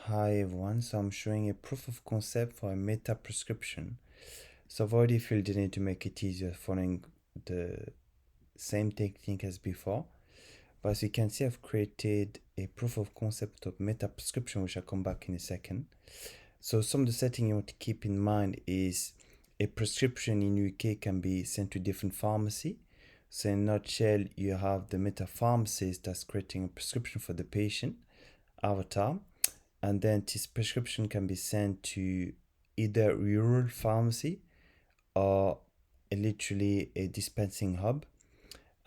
Hi everyone, so I'm showing a proof of concept for a meta prescription. So I've already filled it in to make it easier, following the same technique as before. But as you can see, I've created a proof of concept of meta prescription, which I'll come back in a second. So some of the settings you want to keep in mind is a prescription in UK can be sent to different pharmacy. So in a nutshell, you have the MetaPharmacist that's creating a prescription for the patient avatar, and then this prescription can be sent to either rural pharmacy or literally a dispensing hub,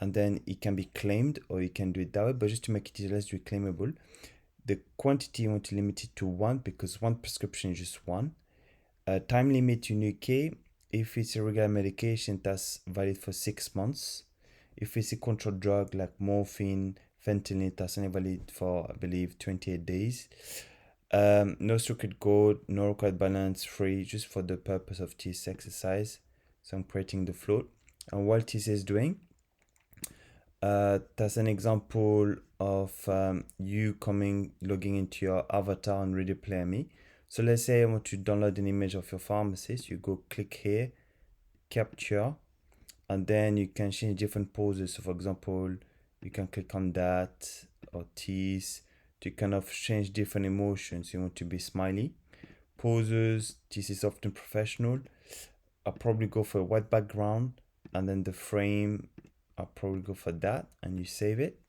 and then it can be claimed, or you can do it that way. But just to make it easier, let's do it claimable. The quantity you want to limit it to one, because one prescription is just one. Time limit in UK, if it's a regular medication, that's valid for 6 months. If it's a controlled drug like morphine, fentanyl, that's only valid for, I believe, 28 days. No circuit code, no required balance, free, just for the purpose of this exercise. So I'm creating the float. And what this is doing, that's an example of you logging into your avatar and Ready Player Me. So let's say I want to download an image of your pharmacist. You go click here, capture, and then you can change different poses. So for example, you can click on that or this to kind of change different emotions. You want to be smiley. Poses, this is often professional. I'll probably go for a white background, and then the frame, I'll probably go for that, and you save it.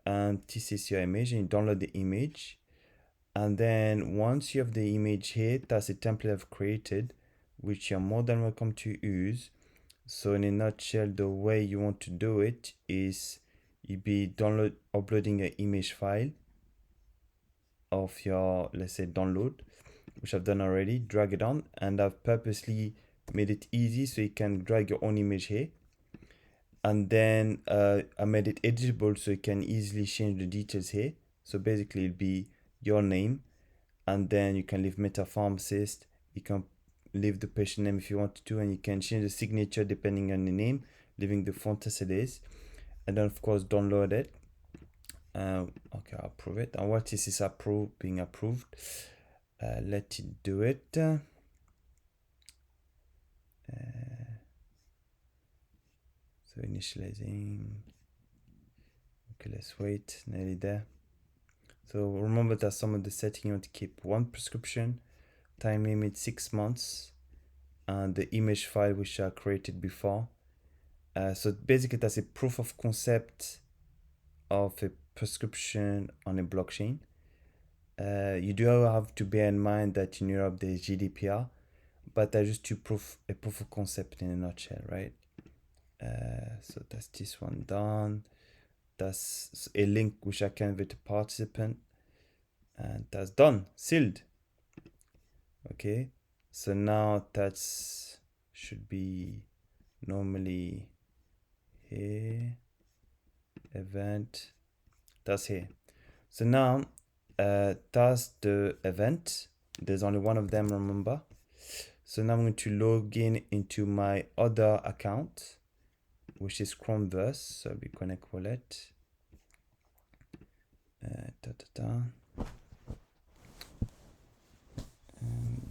And this is your image, and you download the image. And then once you have the image here, that's a template I've created, which you're more than welcome to use. So in a nutshell, the way you want to do it is you be uploading an image file of your, let's say, download, which I've done already. Drag it on, and I've purposely made it easy so you can drag your own image here. And then I made it editable so you can easily change the details here. So basically it'll be your name, and then you can leave MetaPharmacist. You can leave the patient name if you want to, and you can change the signature depending on the name, leaving the font as it is, and then of course download it. Okay, I'll approve it. And what is this being approved? Let it do it. So initializing. Okay, let's wait. Nearly there. So remember that some of the settings you want to keep: one prescription, time limit 6 months, and the image file which I created before. So basically that's a proof of concept of a prescription on a blockchain. You do have to bear in mind that in Europe there is GDPR, but that's just a proof of concept in a nutshell, right? So that's this one done. That's a link which I can with a participant, and that's done, sealed. Okay, so now that's should be normally here, event, that's here. So now that's the event. There's only one of them, remember. So now I'm going to log in into my other account, which is Chromeverse. So we connect wallet. And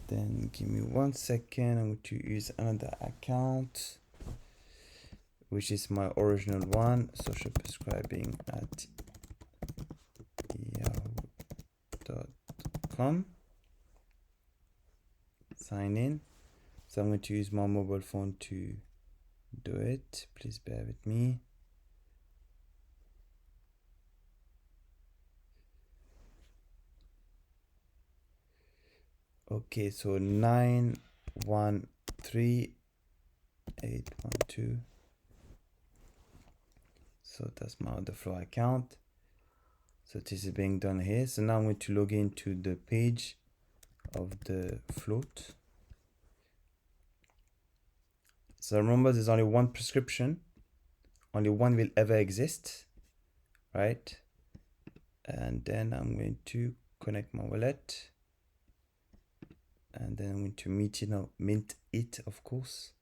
then give me 1 second. I'm going to use another account, which is my original one, social prescribing at yahoo.com. Sign in. So I'm going to use my mobile phone to do it. Please bear with me. Okay, so 913812. So that's my order flow account. So this is being done here. So now I'm going to log into the page of the float. So remember, there's only one prescription. Only one will ever exist, right? And then I'm going to connect my wallet. And then I'm going to mint it, of course.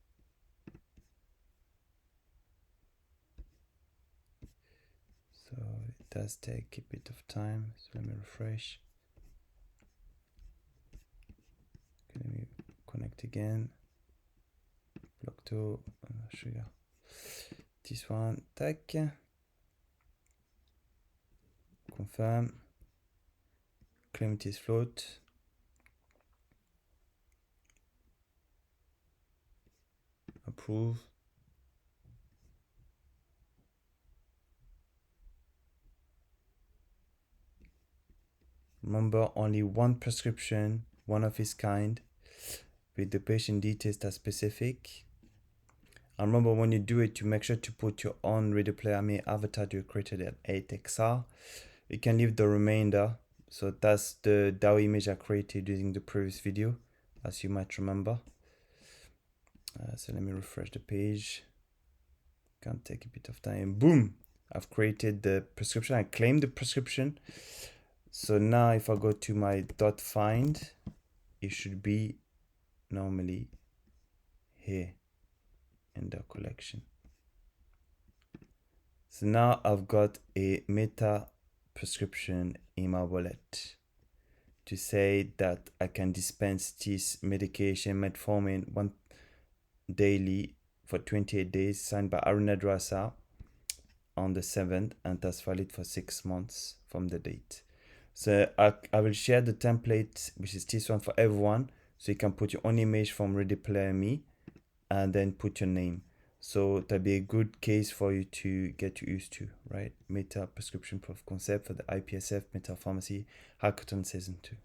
So it does take a bit of time. So let me refresh. Select again. Block 2. Sugar. This one. Tac. Confirm. Claim it is float. Approve. Remember, only one prescription, one of its kind, with the patient details that are specific. And remember, when you do it, you make sure to put your own Ready Player Me avatar you created at 8XR. You can leave the remainder. So that's the DAO image I created using the previous video, as you might remember. So let me refresh the page. Can take a bit of time. Boom! I've created the prescription. I claimed the prescription. So now if I go to my .find, it should be normally here in the collection. So now I've got a meta prescription in my wallet to say that I can dispense this medication, metformin, one daily for 28 days, signed by Aruna Drasa on the 7th, and that's valid for 6 months from the date. So I will share the template, which is this one, for everyone. So you can put your own image from Ready Player Me and then put your name. So that'll be a good case for you to get used to, right? Meta prescription proof of concept for the IPA-SF MetaPharmacy Hackathon Season 2.